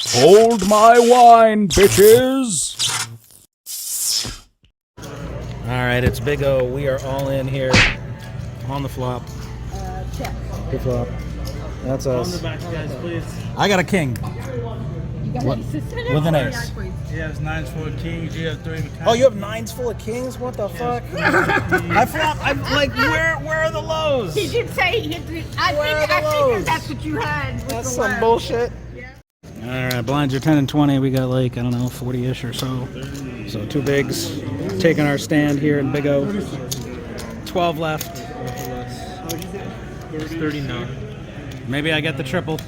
Hold my wine, bitches. All right, it's Big O. We are all in here on the flop. Check. Good flop. That's us. On the back, guys, please. I got a king. You got aces? With an ace. He has 9s full of kings. You have 3 of Oh, you have 9s full of kings? What the fuck? I flop. I'm like, where are the lows? He did say he hit the. I think that's what you had. That's some bullshit. Yeah. All right, blinds are 10 and 20. We got like, I don't know, 40-ish or so. So 2 bigs. Taking our stand here in Big O. 12 left. It's 39. Maybe I get the triple.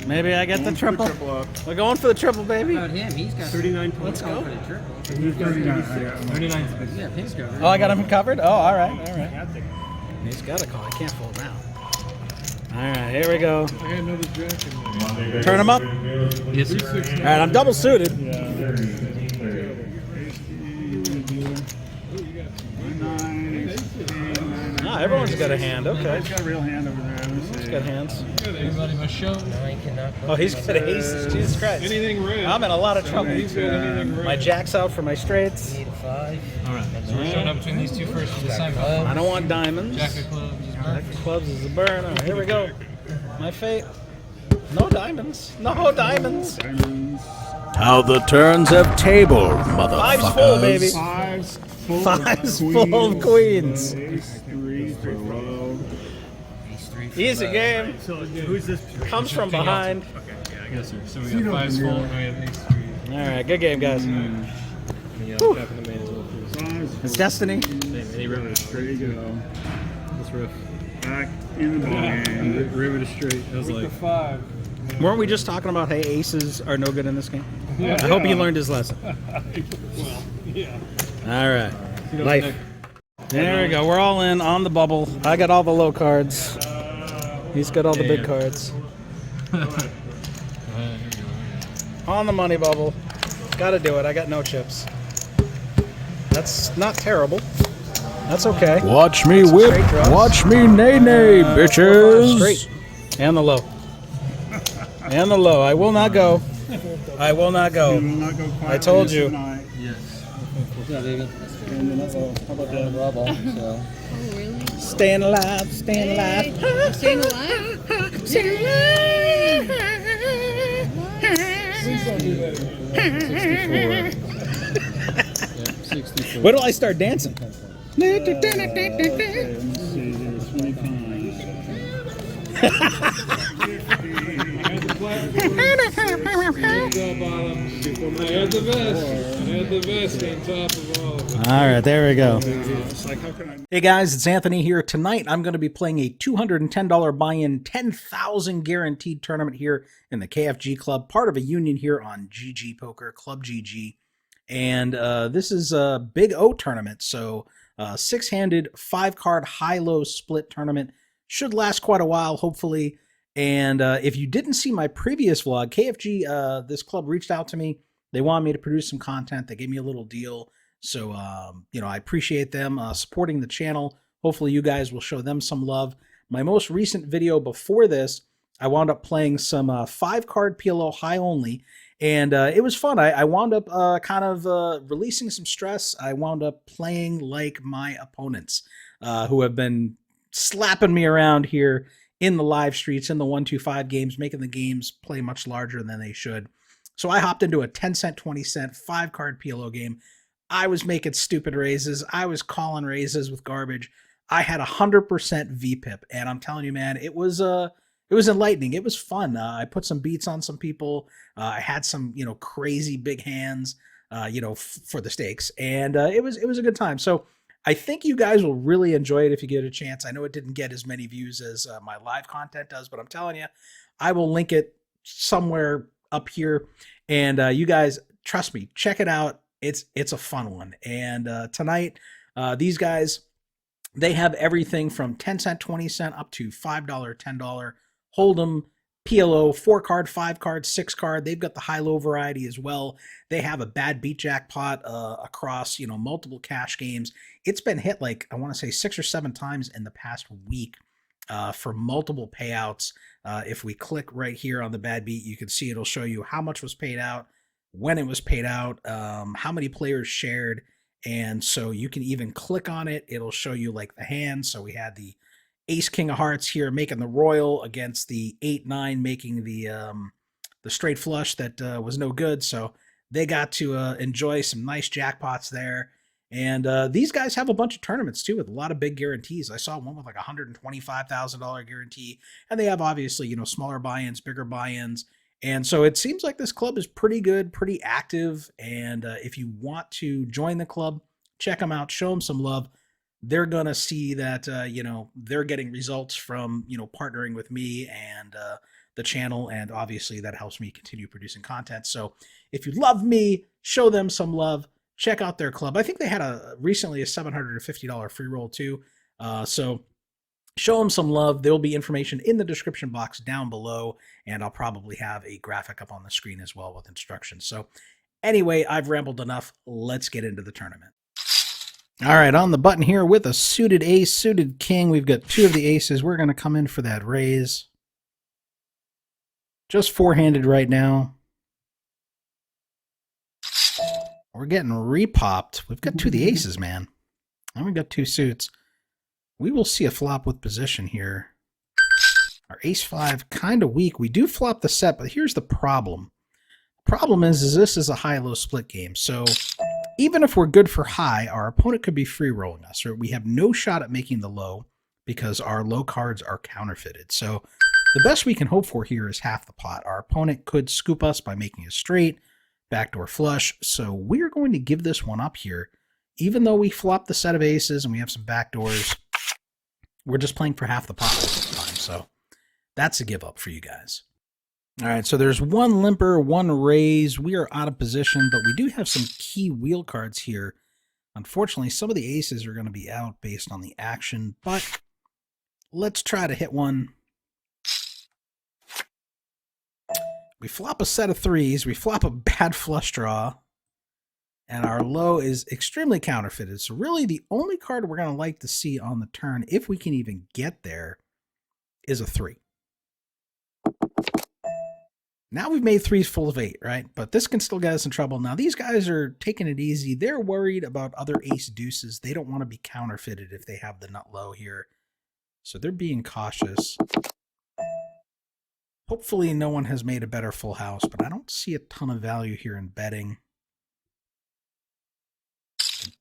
Maybe I get the triple. We're going for the triple, baby. About him, he's got 39. Let's go. for the triple. 39. Yeah, Pink's covered. Oh, I got him covered? Oh, all right, all right. He's got a call. I can't fold now. All right, here we go. I got another jack in there. Turn him up. Yes, sir. All right, I'm double suited. Ah, everyone's got a hand. Okay. He's got a real hand over there. He's got hands. Everybody must show. Oh, he's got aces. Jesus Christ. Anything red. I'm in a lot of trouble. He's got anything red. My jack's out for my straights. Need a 5. All right. So we're showing up between these two first for the same. I don't want diamonds. Jack of clubs is Jack burnt. of clubs is a burn. Oh, here we go. My fate. No diamonds. No diamonds. How the turns have tabled, motherfuckers. 5's full, baby. 5's 5's full of queens. Ace 3 for low. Easy game. So who's this? Comes from behind. Okay, yeah, I guess so. So we got 5's full and we have ace 3. All right, good game, guys. Yeah, tapping the main as well, please. It's destiny. Any river is There you go. Let's riff. Back in the ballgame. River to straight. I was like, 5. Weren't we just talking about, hey, aces are no good in this game? Yeah. I hope he learned his lesson. Well, yeah. All right. Life. There we go. We're all in on the bubble. I got all the low cards. He's got all the big cards. On the money bubble. Got to do it. I got no chips. That's not terrible. That's okay. Watch me whip. Straight draws. Watch me nay-nay, bitches. Straight. And the low. And the low. I will not go. I will not go. We will not go quietly I told you. tonight. Yeah, baby. And then, how about that? Rubble, so. Oh, really? Staying alive. Staying alive. Staying alive? Staying alive. 64. Where do I start dancing? Let's see, there's 25. I had the vest. I had the vest on top of all of it. All right, there we go. It's like, how can I? Hey guys, it's Anthony here. Tonight I'm going to be playing a $210 buy-in, 10,000 guaranteed tournament here in the KFG Club, part of a union here on GG Poker, Club GG. And this is a Big O tournament, so 6-handed, 5-card high-low split tournament. Should last quite a while, hopefully. And if you didn't see my previous vlog, KFG, this club reached out to me. They wanted me to produce some content. They gave me a little deal. So, you know, I appreciate them supporting the channel. Hopefully you guys will show them some love. My most recent video before this, I wound up playing some 5-card PLO high only. And it was fun. I wound up kind of releasing some stress. I wound up playing like my opponents who have been slapping me around here in the live streets, in the 1-2-5 games, making the games play much larger than they should. So I hopped into a 10-cent, 20-cent, 5-card PLO game. I was making stupid raises. I was calling raises with garbage. I had 100% VPIP, and I'm telling you, man, it was enlightening. It was fun. I put some beats on some people. I had some, you know, crazy big hands, you know, for the stakes, and it was a good time. So I think you guys will really enjoy it if you get a chance. I know it didn't get as many views as my live content does, but I'm telling you, I will link it somewhere up here, and you guys, trust me, check it out. It's a fun one. And tonight, these guys, they have everything from 10-cent, 20-cent up to $5, $10 Hold'em, PLO, 4-card, 5-card, 6-card. They've got the high-low variety as well. They have a bad beat jackpot across, you know, multiple cash games. It's been hit like, I want to say 6 or 7 times in the past week. for multiple payouts. If we click right here on the bad beat, you can see it'll show you how much was paid out, when it was paid out, how many players shared. And so you can even click on it. It'll show you like the hand. So we had the Ace King of Hearts here making the royal against the 8-9 making the straight flush that was no good. So they got to enjoy some nice jackpots there. And these guys have a bunch of tournaments too with a lot of big guarantees. I saw one with like $125,000 guarantee, and they have obviously, smaller buy-ins, bigger buy-ins. And so it seems like this club is pretty good, pretty active. And if you want to join the club, check them out, show them some love. They're going to see that, they're getting results from, partnering with me and the channel. And obviously that helps me continue producing content. So if you love me, show them some love. Check out their club. I think they had recently a $750 free roll too. So show them some love. There will be information in the description box down below, and I'll probably have a graphic up on the screen as well with instructions. So anyway, I've rambled enough. Let's get into the tournament. All right, on the button here with a suited ace, suited king. We've got two of the aces. We're going to come in for that raise. Just four-handed right now. We're getting repopped. We've got two of the aces, man. And we've got two suits. We will see a flop with position here. Our ace-5 kind of weak. We do flop the set, but here's the problem. The problem is this is a high-low split game. So even if we're good for high, our opponent could be free rolling us. Or we have no shot at making the low because our low cards are counterfeited. So the best we can hope for here is half the pot. Our opponent could scoop us by making a straight, backdoor flush. So we're going to give this one up here. Even though we flop the set of aces and we have some backdoors, we're just playing for half the pot this time. So that's a give up for you guys. All right, so there's one limper, one raise. We are out of position, but we do have some key wheel cards here. Unfortunately, some of the aces are going to be out based on the action, but let's try to hit one. We flop a set of threes. We flop a bad flush draw. And our low is extremely counterfeited. So really the only card we're going to like to see on the turn, if we can even get there, is a 3. Now we've made 3s full of 8, right? But this can still get us in trouble. Now these guys are taking it easy. They're worried about other ace deuces. They don't want to be counterfeited if they have the nut low here. So they're being cautious. Hopefully no one has made a better full house, but I don't see a ton of value here in betting.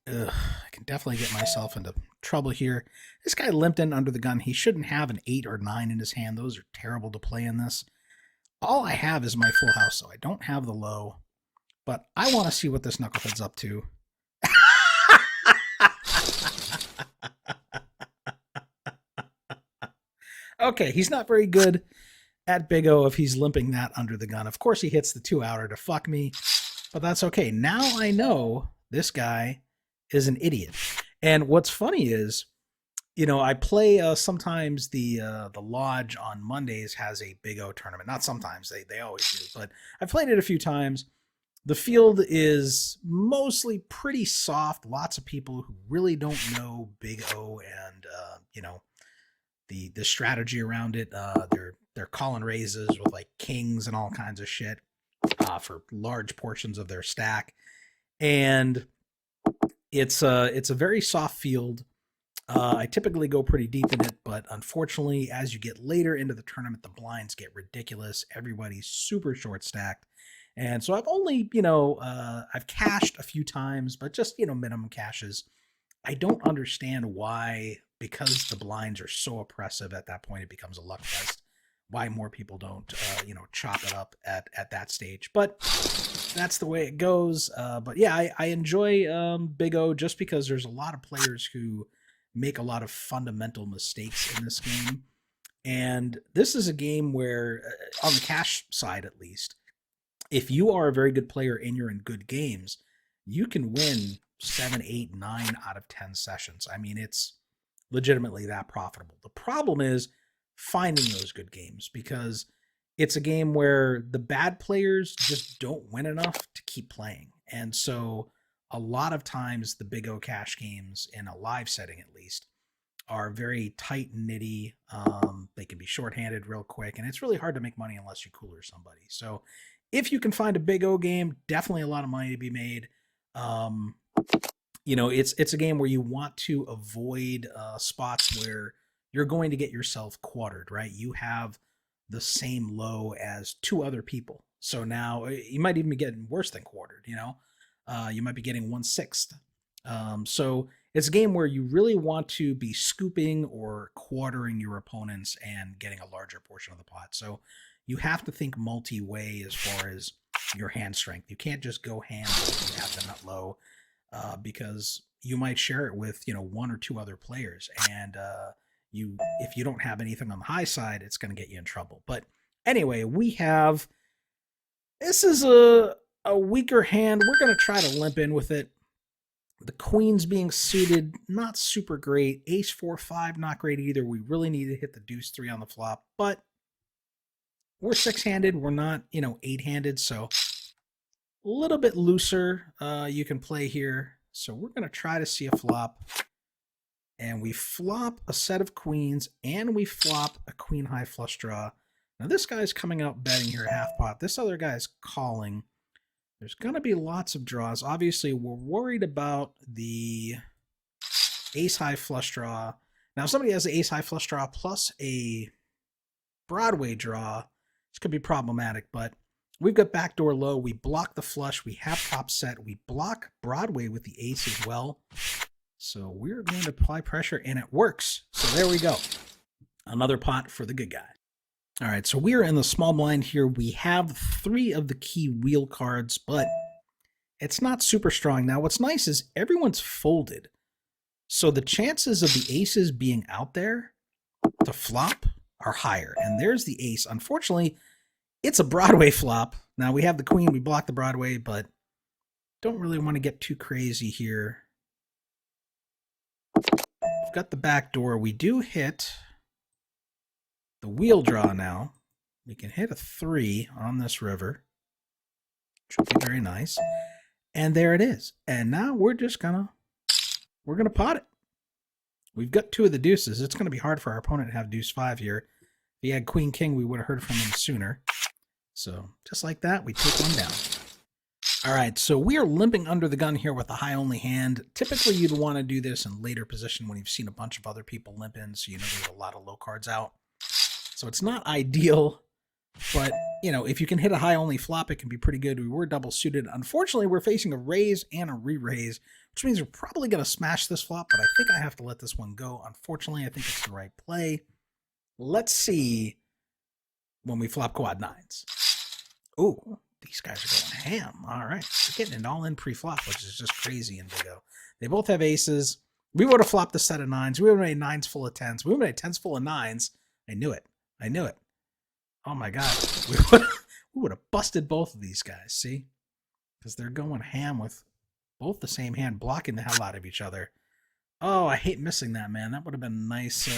I can definitely get myself into trouble here. This guy limped in under the gun. He shouldn't have an 8 or 9 in his hand. Those are terrible to play in this. All I have is my full house, so I don't have the low. But I want to see what this knucklehead's up to. Okay, he's not very good at Big O if he's limping that under the gun. Of course he hits the 2-outer to fuck me, but that's okay. Now I know this guy is an idiot. And what's funny is, I play sometimes the Lodge on Mondays has a Big O tournament. Not sometimes, they always do, but I've played it a few times. The field is mostly pretty soft. Lots of people who really don't know Big O and the strategy around it. They're calling raises with like kings and all kinds of shit for large portions of their stack. And it's a very soft field. I typically go pretty deep in it, but unfortunately, as you get later into the tournament, the blinds get ridiculous. Everybody's super short stacked. And so I've only, I've cashed a few times, but just, minimum cashes. I don't understand why, because the blinds are so oppressive at that point, it becomes a luck fest. Why more people don't, chop it up at that stage. But that's the way it goes. But yeah, I enjoy Big O just because there's a lot of players who make a lot of fundamental mistakes in this game. And this is a game where, on the cash side at least, if you are a very good player and you're in good games, you can win 7, 8, 9 out of 10 sessions. I mean, it's legitimately that profitable. The problem is finding those good games, because it's a game where the bad players just don't win enough to keep playing. And so a lot of times the Big O cash games, in a live setting at least, are very tight and nitty. They can be shorthanded real quick, and it's really hard to make money unless you cooler somebody. So if you can find a big O game, definitely a lot of money to be made. You know, it's a game where you want to avoid spots where you're going to get yourself quartered, right? You have the same low as two other people. So now you might even be getting worse than quartered, you know? You might be getting 1/6. So it's a game where you really want to be scooping or quartering your opponents and getting a larger portion of the pot. So you have to think multi-way as far as your hand strength. You can't just go hand if you have the nut low, because you might share it with, you know, one or two other players. And if you don't have anything on the high side, it's going to get you in trouble. But anyway, this is a weaker hand. We're going to try to limp in with it. The queens being suited, not super great. Ace 4-5, not great either. We really need to hit the deuce 3 on the flop, but we're 6-handed. We're not, you know, 8-handed, so a little bit looser you can play here. So we're going to try to see a flop, and we flop a set of queens, and we flop a queen high flush draw. Now this guy's coming out betting here half pot. This other guy's calling. There's going to be lots of draws. Obviously, we're worried about the ace-high flush draw. Now, if somebody has an ace-high flush draw plus a Broadway draw, this could be problematic, but we've got backdoor low. We block the flush. We have top set. We block Broadway with the ace as well. So we're going to apply pressure, and it works. So there we go. Another pot for the good guy. All right, so we are in the small blind here. We have 3 of the key wheel cards, but it's not super strong. Now, what's nice is everyone's folded. So the chances of the aces being out there to flop are higher. And there's the ace. Unfortunately, it's a Broadway flop. Now, we have the queen. We block the Broadway, but don't really want to get too crazy here. We've got the back door. We do hit the wheel draw now. We can hit a 3 on this river, which would be very nice. And there it is. And now we're gonna pot it. We've got 2 of the deuces. It's gonna be hard for our opponent to have deuce 5 here. If he had queen king, we would have heard from him sooner. So just like that, we take one down. All right, so we are limping under the gun here with a high only hand. Typically, you'd want to do this in later position when you've seen a bunch of other people limp in, so you know there's a lot of low cards out. So it's not ideal, but, you know, if you can hit a high only flop, it can be pretty good. We were double suited. Unfortunately, we're facing a raise and a re-raise, which means we're probably going to smash this flop, but I think I have to let this one go. Unfortunately, I think it's the right play. Let's see when we flop quad 9s. Ooh, these guys are going ham. All right, we're getting an all-in pre-flop, which is just crazy in Big O. They both have aces. We would have flopped a set of 9s. We would have made 9s full of 10s. We would have made 10s full of 9s. I knew it. I knew it. Oh my God. We would have busted both of these guys, see? Because they're going ham with both the same hand, blocking the hell out of each other. Oh, I hate missing that, man. That would have been a nice,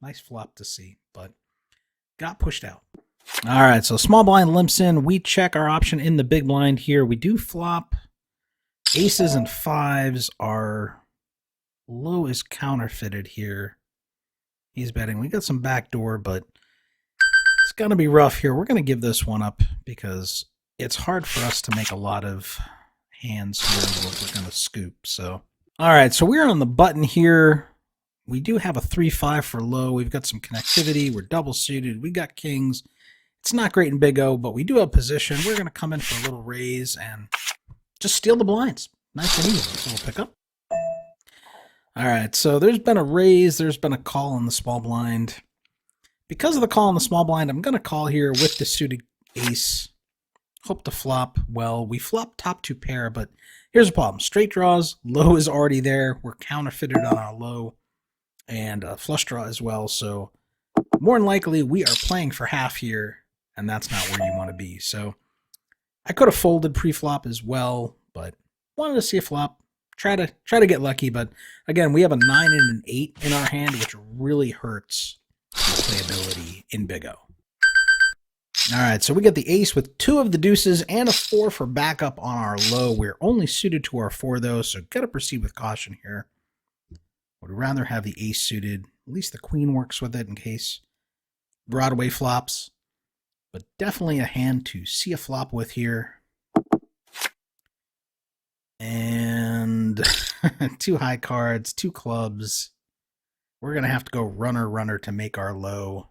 nice flop to see, but got pushed out. All right, so small blind limps in. We check our option in the big blind here. We do flop. Aces and 5s. Our low is counterfeited here. He's betting. We got some backdoor, but it's going to be rough here. We're going to give this one up because it's hard for us to make a lot of hands here. We're going to scoop. So, all right, so we're on the button here. We do have a 3-5 for low. We've got some connectivity. We're double suited. We got kings. It's not great in Big O, but we do have position. We're going to come in for a little raise and just steal the blinds. Nice and easy. So we'll pick up. All right, so there's been a raise. There's been a call on the small blind. Because of the call on the small blind, I'm going to call here with the suited ace. Hope to flop well. We flop top 2 pair, but here's the problem. Straight draws, low is already there. We're counterfeited on our low and flush draw as well. So more than likely, we are playing for half here, and that's not where you want to be. So I could have folded pre-flop as well, but wanted to see a flop. Try to get lucky, but again, we have a 9 and an 8 in our hand, which really hurts the playability in Big O. All right, so we got the ace with 2 of the deuces and a 4 for backup on our low. We're only suited to our 4, though, so got to proceed with caution here. Would rather have the ace suited. At least the queen works with it in case Broadway flops. But definitely a hand to see a flop with here. And 2 high cards, 2 clubs. We're going to have to go runner to make our low.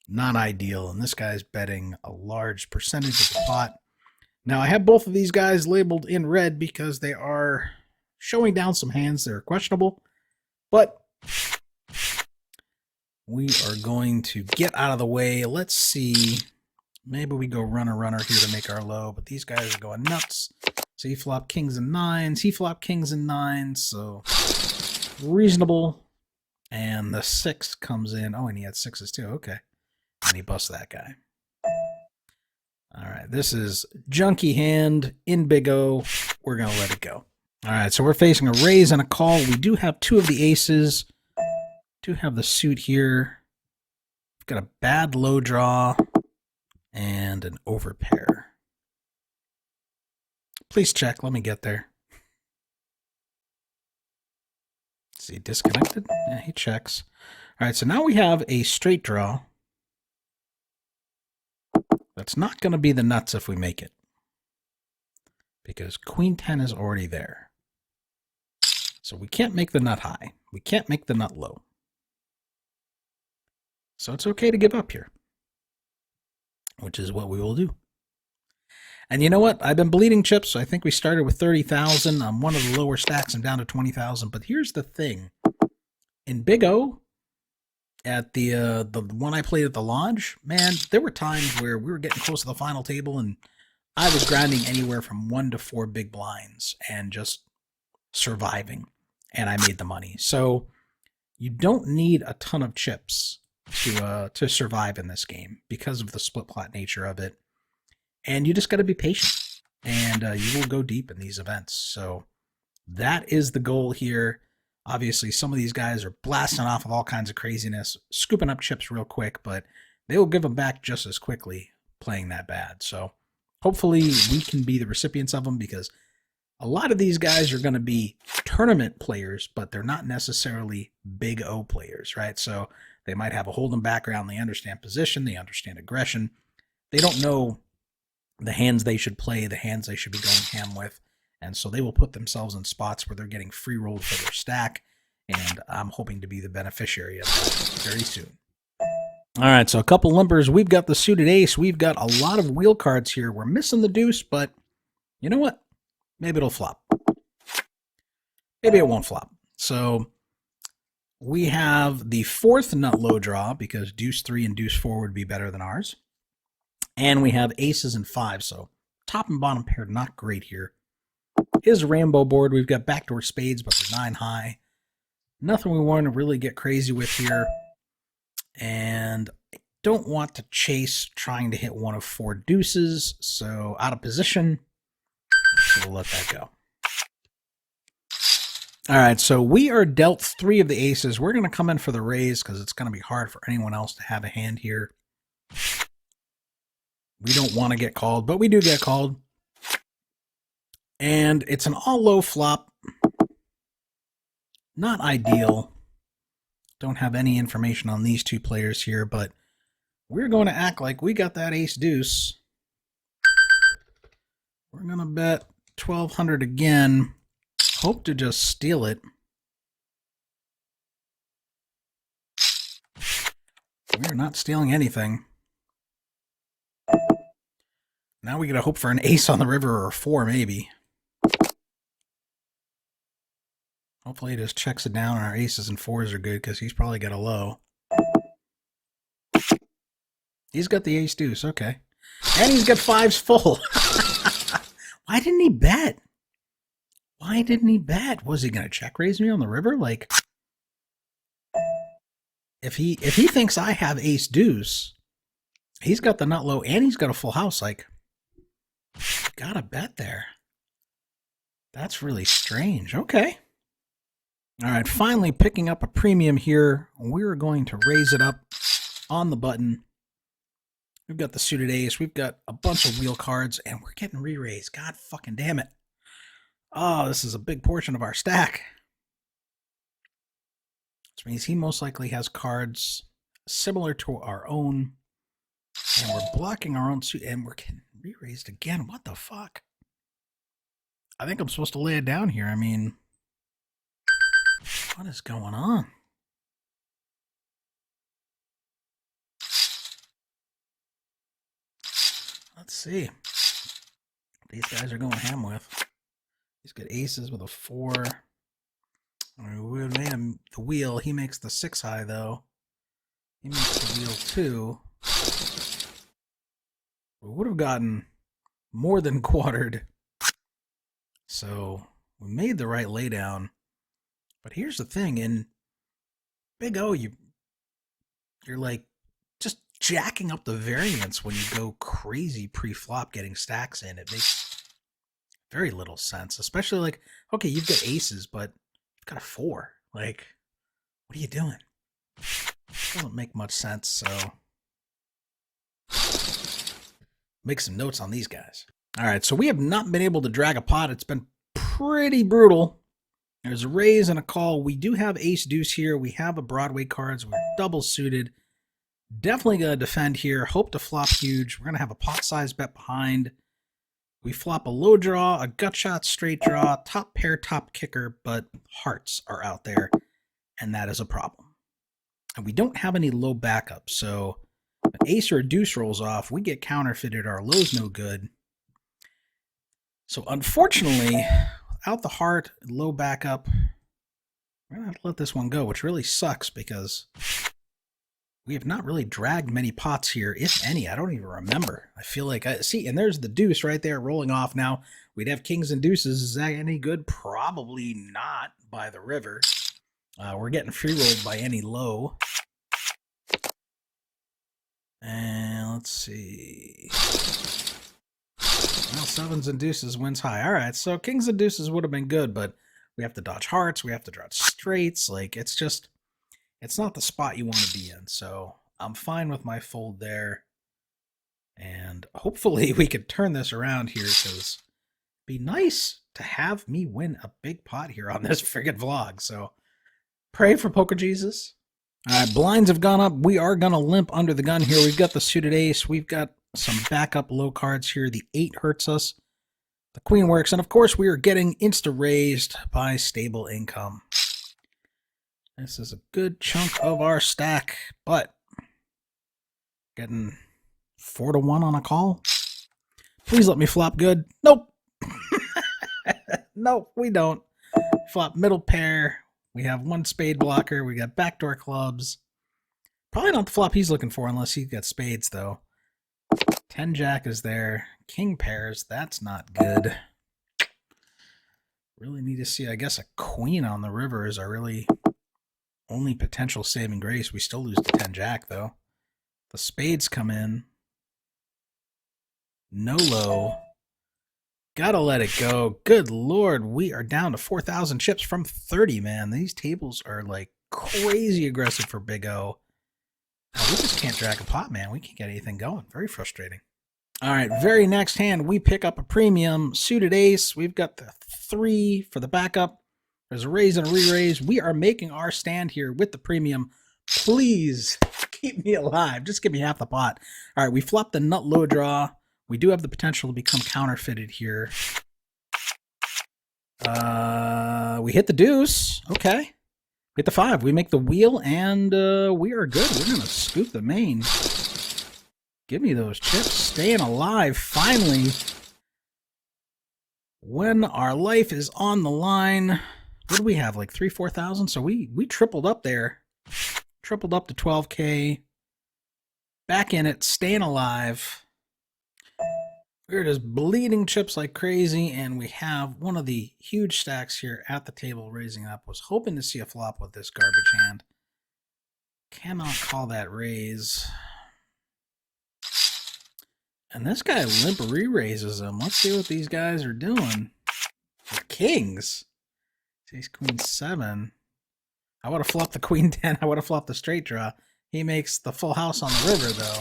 Not ideal. And this guy's betting a large percentage of the pot. Now, I have both of these guys labeled in red because they are showing down some hands that are questionable. But we are going to get out of the way. Let's see. Maybe we go runner here to make our low. But these guys are going nuts. So he flopped kings and nines. He flopped kings and nines. So reasonable. And the 6 comes in. Oh, and he had 6s too. Okay. And he busts that guy. All right. This is junky hand in Big O. We're going to let it go. All right. So we're facing a raise and a call. We do have 2 of the aces. Do have the suit here. We've got a bad low draw and an overpair. Please check. Let me get there. Is he disconnected? Yeah, he checks. All right, so now we have a straight draw. That's not going to be the nuts if we make it. Because Queen 10 is already there. So we can't make the nut high. We can't make the nut low. So it's okay to give up here. Which is what we will do. And you know what? I've been bleeding chips. So I think we started with 30,000. I'm one of the lower stacks. I'm down to 20,000. But here's the thing. In Big O, at the one I played at the Lodge, man, there were times where we were getting close to the final table and I was grinding anywhere from 1 to 4 big blinds and just surviving. And I made the money. So you don't need a ton of chips to survive in this game because of the split plot nature of it. And you just got to be patient, and you will go deep in these events. So that is the goal here. Obviously, some of these guys are blasting off of all kinds of craziness, scooping up chips real quick, but they will give them back just as quickly playing that bad. So hopefully we can be the recipients of them, because a lot of these guys are going to be tournament players, but they're not necessarily Big O players, right? So they might have a hold'em background. They understand position. They understand aggression. They don't know the hands they should play, the hands they should be going ham with. And so they will put themselves in spots where they're getting free rolled for their stack. And I'm hoping to be the beneficiary of that very soon. All right, so a couple limpers. We've got the suited ace. We've got a lot of wheel cards here. We're missing the deuce, but you know what? Maybe it'll flop. Maybe it won't flop. So we have the 4th nut low draw, because deuce 3 and deuce 4 would be better than ours. And we have aces and 5s, so top and bottom pair not great here. His Rambo board, we've got backdoor spades, but they're 9 high. Nothing we want to really get crazy with here. And I don't want to chase trying to hit one of 4 deuces, so out of position, so we'll let that go. All right, so we are dealt 3 of the aces. We're going to come in for the raise because it's going to be hard for anyone else to have a hand here. We don't want to get called, but we do get called. And it's an all-low flop. Not ideal. Don't have any information on these 2 players here, but we're going to act like we got that ace-deuce. We're going to bet 1,200 again. Hope to just steal it. We're not stealing anything. Now we gotta hope for an ace on the river, or a 4 maybe. Hopefully he just checks it down and our aces and 4s are good, because he's probably got a low. He's got the ace deuce, okay. And he's got 5s full. Why didn't he bet? Why didn't he bet? Was he gonna check raise me on the river? Like, if he thinks I have ace deuce, he's got the nut low and he's got a full house, like, gotta bet there. That's really strange. Okay. All right, finally picking up a premium here. We're going to raise it up on the button. We've got the suited ace. We've got a bunch of wheel cards, and we're getting re-raised. God fucking damn it. Oh, this is a big portion of our stack. which means he most likely has cards similar to our own. And we're blocking our own suit, and we're getting re-raised again. What the fuck? I think I'm supposed to lay it down here. I mean, what is going on? Let's see. These guys are going ham with. He's got aces with a 4. We would have made him the wheel. He makes the 6 high, though. He makes the wheel 2. We would have gotten more than quartered. So we made the right laydown. But here's the thing. In Big O, you're like just jacking up the variance when you go crazy pre-flop getting stacks in. It makes very little sense. Especially like, okay, you've got aces, but you've got a 4. Like, what are you doing? Doesn't make much sense, so make some notes on these guys. All right, so we have not been able to drag a pot. It's been pretty brutal. There's a raise and a call. We do have ace deuce here. We have a Broadway cards. We're double suited. Definitely going to defend here. Hope to flop huge. We're going to have a pot size bet behind. We flop a low draw, a gut shot, straight draw, top pair, top kicker, but hearts are out there, and that is a problem. And we don't have any low backup, so an ace or a deuce rolls off, we get counterfeited, our low's no good. So unfortunately, without the heart, low backup, we're going to have to let this one go, which really sucks because we have not really dragged many pots here, if any. I don't even remember. I feel like see, and there's the deuce right there rolling off. Now, we'd have kings and deuces. Is that any good? Probably not by the river. We're getting free rolled by any low. And let's see. Well, sevens and deuces wins high. All right, so kings and deuces would have been good, but we have to dodge hearts. We have to dodge straights. Like, it's just, it's not the spot you want to be in. So I'm fine with my fold there. And hopefully we can turn this around here, because it'd be nice to have me win a big pot here on this friggin' vlog. So pray for Poker Jesus. All right, blinds have gone up. We are going to limp under the gun here. We've got the suited ace. We've got some backup low cards here. The 8 hurts us. The queen works. And, of course, we are getting insta-raised by stable income. This is a good chunk of our stack, but getting 4-1 on a call. Please let me flop good. Nope. Nope, we don't. Flop middle pair. We have 1 spade blocker. We got backdoor clubs. Probably not the flop he's looking for unless he's got spades, though. 10 jack is there. King pairs. That's not good. Really need to see, I guess, a queen on the river is our really only potential saving grace. We still lose to 10 jack, though. The spades come in. No low. Gotta let it go. Good Lord, we are down to 4,000 chips from 30, man. These tables are like crazy aggressive for Big O. We just can't drag a pot, man. We can't get anything going. Very frustrating. All right, very next hand, we pick up a premium suited ace. We've got the 3 for the backup. There's a raise and a re-raise. We are making our stand here with the premium. Please keep me alive. Just give me half the pot. All right, we flopped the nut low draw. We do have the potential to become counterfeited here. We hit the deuce. Okay. Hit the 5. We make the wheel, and we are good. We're going to scoop the main. Give me those chips. Staying alive, finally. When our life is on the line. What do we have, like 3,000-4,000? So we tripled up there. Tripled up to 12K. Back in it, staying alive. We're just bleeding chips like crazy, and we have one of the huge stacks here at the table raising up. Was hoping to see a flop with this garbage hand. Cannot call that raise. And this guy limp re-raises him. Let's see what these guys are doing. With kings. Ace queen 7. I would have flopped the queen 10. I would have flopped the straight draw. He makes the full house on the river, though.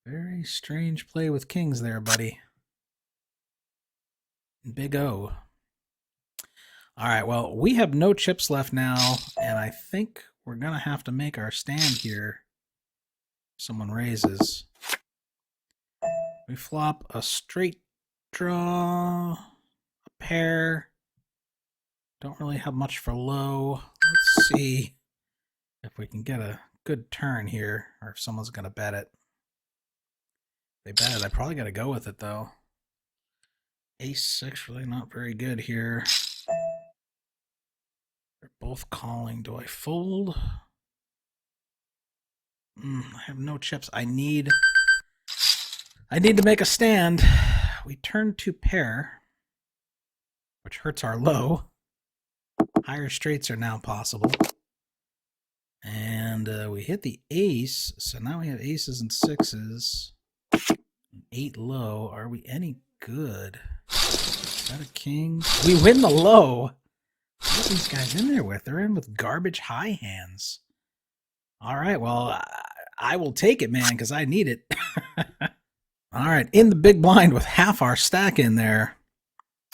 Very strange play with kings there, buddy. Big O. All right, well, we have no chips left now, and I think we're going to have to make our stand here. Someone raises. We flop a straight draw, a pair. Don't really have much for low. Let's see if we can get a good turn here, or if someone's going to bet it. If they bet it, I probably got to go with it, though. Ace-6 really not very good here. They're both calling. Do I fold? I have no chips. I need to make a stand. We turn to pair, which hurts our low. Higher straights are now possible. And we hit the ace, so now we have aces and sixes. 8 low. Are we any good? Is that a king? We win the low. What are these guys in there with? They're in with garbage high hands. All right, well, I will take it, man, because I need it. All right, in the big blind with half our stack in there.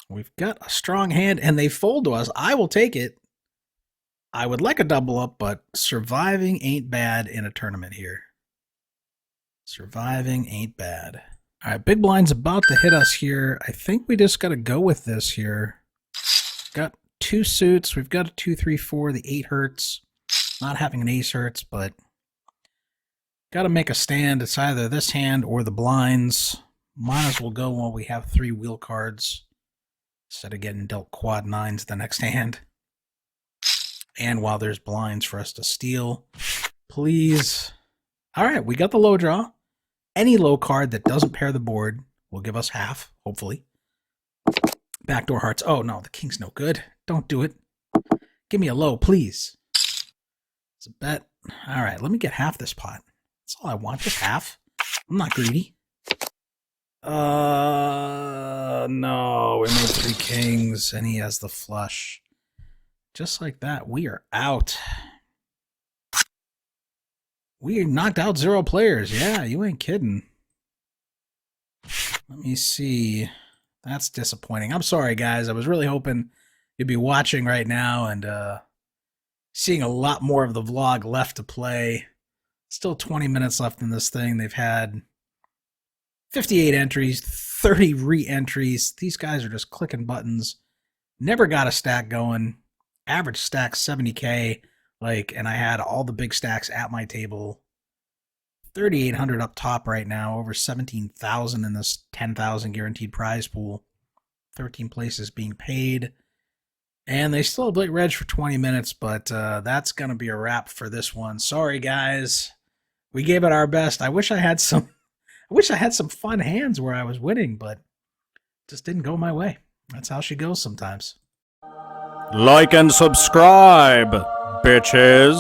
We've got a strong hand, and they fold to us. I will take it. I would like a double up, but surviving ain't bad in a tournament here. Surviving ain't bad. All right, big blind's about to hit us here. I think we just got to go with this here. Got 2 suits. We've got a 2, 3, 4. The 8 hurts. Not having an ace hurts, but got to make a stand. It's either this hand or the blinds. Might as well go while we have 3 wheel cards instead of getting dealt quad 9s the next hand. And while there's blinds for us to steal, please. All right, we got the low draw. Any low card that doesn't pair the board will give us half, hopefully. Backdoor hearts. Oh, no, the king's no good. Don't do it. Give me a low, please. It's a bet. All right, let me get half this pot. That's all I want, just half. I'm not greedy. No, we made 3 kings, and he has the flush. Just like that, we are out. We knocked out 0 players. Yeah, you ain't kidding. Let me see. That's disappointing. I'm sorry, guys. I was really hoping you'd be watching right now and seeing a lot more of the vlog left to play. Still 20 minutes left in this thing. They've had 58 entries, 30 re-entries. These guys are just clicking buttons. Never got a stack going. Average stack 70K. And I had all the big stacks at my table. 3,800 up top right now. Over 17,000 in this 10,000 guaranteed prize pool. 13 places being paid. And they still have late reg for 20 minutes, but that's going to be a wrap for this one. Sorry, guys. We gave it our best. I wish I had some fun hands where I was winning, but just didn't go my way. That's how she goes sometimes. Like and subscribe, bitches.